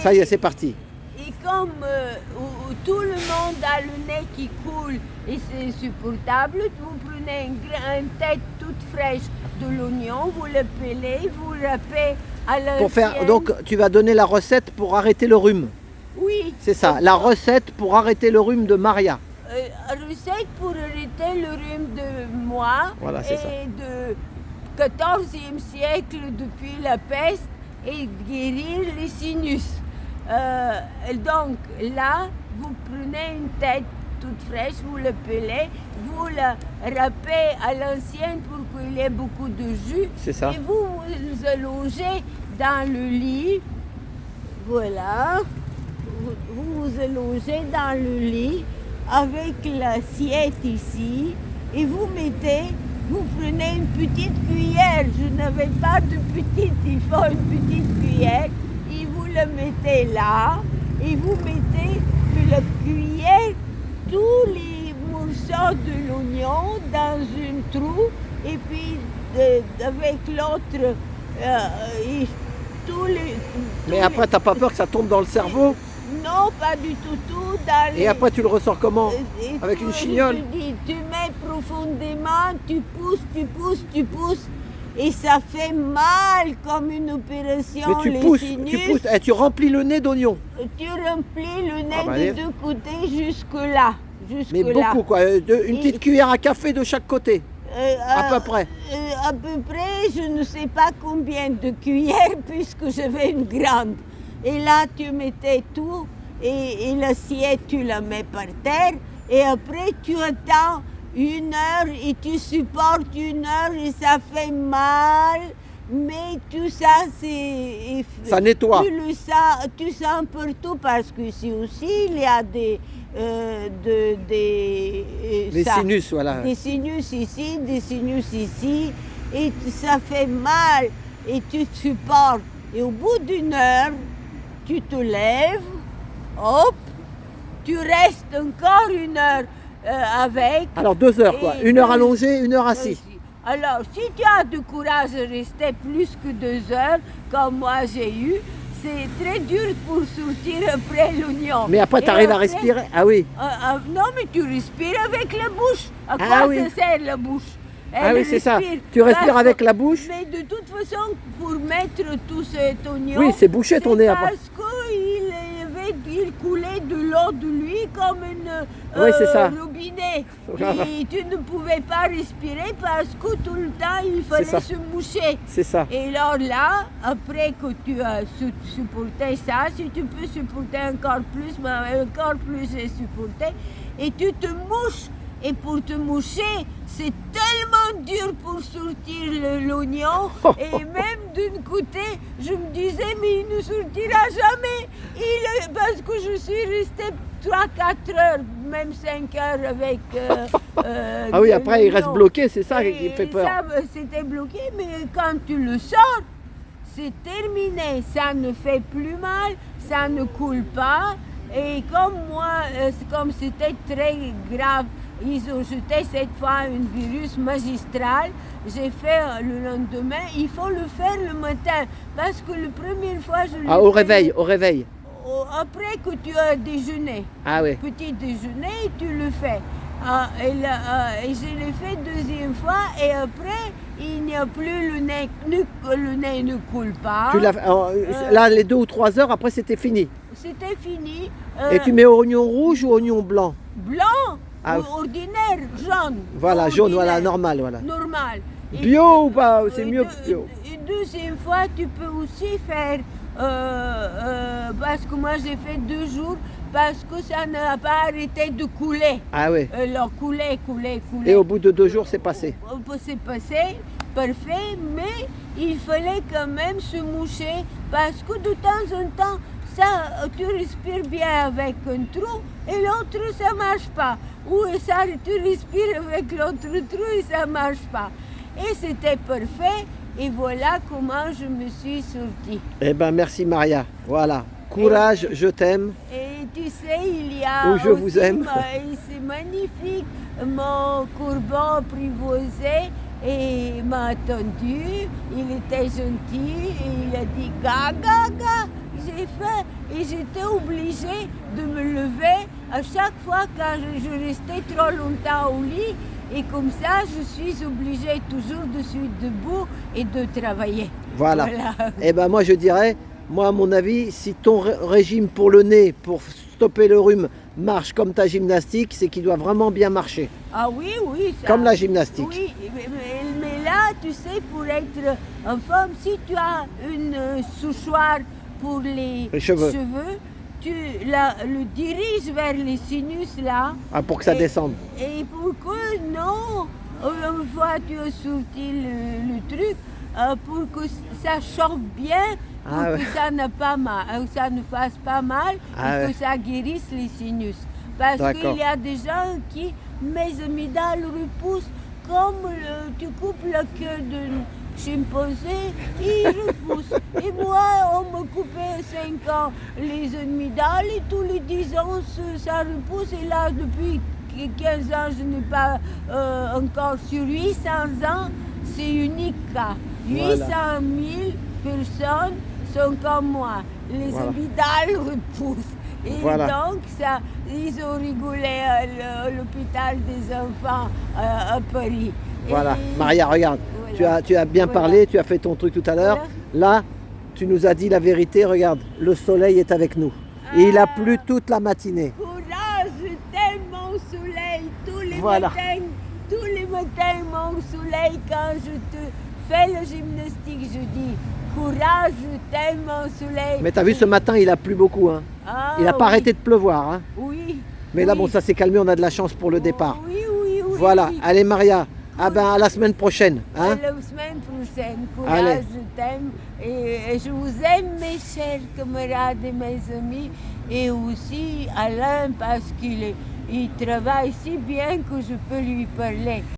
Ça y est, c'est parti. Et comme où tout le monde a le nez qui coule et c'est insupportable, vous prenez une tête toute fraîche de l'oignon, vous le pelez, vous râpez à l'ancienne. Pour faire, donc, tu vas donner la recette pour arrêter le rhume. Oui. C'est ça, la recette pour arrêter le rhume de Maria. Recette pour arrêter le rhume de moi Voilà, c'est et ça. de 14e siècle depuis la peste et guérir les sinus. Donc là, vous prenez une tête toute fraîche, vous le pelez, vous la râpez à l'ancienne pour qu'il y ait beaucoup de jus. C'est ça. Et vous vous allongez dans le lit. Voilà. Vous vous allongez dans le lit avec l'assiette ici et vous prenez une petite cuillère. Je n'avais pas de petite, il faut une petite cuillère. Et vous le mettez là et vous mettez de la cuillère tous les morceaux de l'oignon dans une trou et puis avec l'autre et tous les... Mais après, t'as pas peur que ça tombe dans le cerveau? Non, pas du tout. Dans Et après, tu le ressors comment? et Avec une je chignole? te dis, tu mets profondément, tu pousses, et ça fait mal comme une opération. Mais tu les pousses, sinus. et tu remplis le nez d'oignons. Tu remplis le nez Ah bah, des allez. deux côtés jusque là. Mais beaucoup, quoi. Une petite cuillère à café de chaque côté. À peu près. À peu près, je ne sais pas combien de cuillères puisque j'avais une grande. Et là, tu mettais tout et l'assiette, tu la mets par terre. Et après, tu attends 1 heure et tu supportes 1 heure et ça fait mal. Mais tout ça, c'est... Ça nettoie. Tu sens partout parce que ici aussi, il y a des sinus, voilà. Des sinus ici, des sinus ici. Et ça fait mal et tu supportes. Et au bout d'1 heure, tu te lèves, hop, tu restes encore 1 heure avec. Alors 2 heures, quoi. 1 heure allongée, 1 heure assis. Alors, si tu as du courage de rester plus que 2 heures, comme moi j'ai eu, c'est très dur pour sortir après l'oignon. Mais après, tu arrives à respirer? Ah oui. Non, mais tu respires avec la bouche. À Ah quoi oui. ça sert la bouche? Ah Elle oui, c'est ça. respire. Tu respires Parce avec que- la bouche? Mais de toute façon, pour mettre tout cet oignon... Oui, c'est bouché ton nez après. Parce qu'il coulait de l'eau de lui comme une Oui, c'est ça. robinet. Et tu ne pouvais pas respirer parce que tout le temps, il ça. fallait se moucher. C'est ça. Et alors là, après que tu as supporté ça, si tu peux supporter encore plus, mais encore plus j'ai supporté, et tu te mouches. Et pour te moucher, c'est tellement dur pour sortir l'oignon. Et même d'un côté, je me disais, mais il ne sortira jamais. Parce que je suis restée 3-4 heures, même 5 heures avec... Ah oui, après, il reste l'oignon. bloqué, c'est ça qui Et fait peur. ça, c'était bloqué, mais quand tu le sors, c'est terminé. Ça ne fait plus mal, ça ne coule pas. Et comme moi, comme c'était très grave, ils ont jeté cette fois un virus magistral. J'ai fait le lendemain. Il faut le faire le matin parce que la première fois, je l'ai Ah, au fait réveil, au réveil. après que tu as déjeuné. Ah oui. Petit déjeuner, tu le fais. Et je l'ai fait deuxième fois et après, il n'y a plus le nez ne coule pas. Tu l'as, là, les 2 ou 3 heures, après, c'était fini. C'était fini. Et tu mets oignon rouge ou oignon blanc? Blanc, Ah. ordinaire, jaune. Voilà, jaune, Ordinaire, voilà, normal, voilà. Normal. Et Bio ou pas? C'est mieux bio. Une deuxième fois, tu peux aussi faire, parce que moi j'ai fait 2 jours, parce que ça n'a pas arrêté de couler. Ah oui. Alors couler. Et au bout de 2 jours, c'est passé. C'est passé, parfait, mais il fallait quand même se moucher, parce que de temps en temps, ça, tu respires bien avec un trou et l'autre ça marche pas. Ou ça, tu respires avec l'autre trou et ça marche pas. Et c'était parfait. Et voilà comment je me suis sortie. Eh ben, merci Maria. Voilà. Courage, je t'aime. Et tu sais, il y a Ou je vous aussi aime. et c'est magnifique, mon courbon apprivoisé et il m'a attendu, il était gentil et il a dit gaga, j'ai faim et j'étais obligée de me lever à chaque fois quand je restais trop longtemps au lit. Et comme ça, je suis obligée toujours de suite debout et de travailler. Voilà. Et ben moi je dirais, moi à mon avis, si ton régime pour le nez, pour stopper le rhume, marche comme ta gymnastique, c'est qu'il doit vraiment bien marcher. Ah oui, oui. Ça, comme la gymnastique. Oui, mais là, tu sais, pour être en forme, si tu as une souchoir pour les cheveux, tu le diriges vers les sinus là. Ah, pour que ça descende. Et pourquoi non? Une fois tu as sorti le truc, pour que ça chauffe bien, pour que ça ne fasse pas mal et que ça guérisse les sinus. Parce qu'il y a des gens qui, mes amygdales repoussent comme tu coupes la queue d'une chimpanzé, il repousse. Et moi, on me coupait 5 ans les amygdales et tous les 10 ans, ça repousse. Et là, depuis 15 ans, je n'ai pas encore sur 800 ans, c'est unique cas. 800 000 personnes sont comme moi. Les amygdales repoussent. Et donc, ça, ils ont rigolé à l'hôpital des enfants à Paris. Voilà, Maria, regarde, tu as bien parlé, tu as fait ton truc tout à l'heure. Là, tu nous as dit la vérité, regarde, le soleil est avec nous. Et il a plu toute la matinée. Courage, je t'aime mon soleil, tous les matins mon soleil, quand je te fais la gymnastique, je dis courage, je t'aime mon soleil. Mais t'as vu, ce matin, il a plu beaucoup. Hein. Il n'a pas arrêté de pleuvoir. Hein. Oui. Mais là, bon, ça s'est calmé, on a de la chance pour le départ. Oui. Voilà, allez Maria, à la semaine prochaine. Hein? À la semaine prochaine, courage, je t'aime. Et je vous aime, mes chers camarades et mes amis. Et aussi Alain, parce qu'il travaille si bien que je peux lui parler.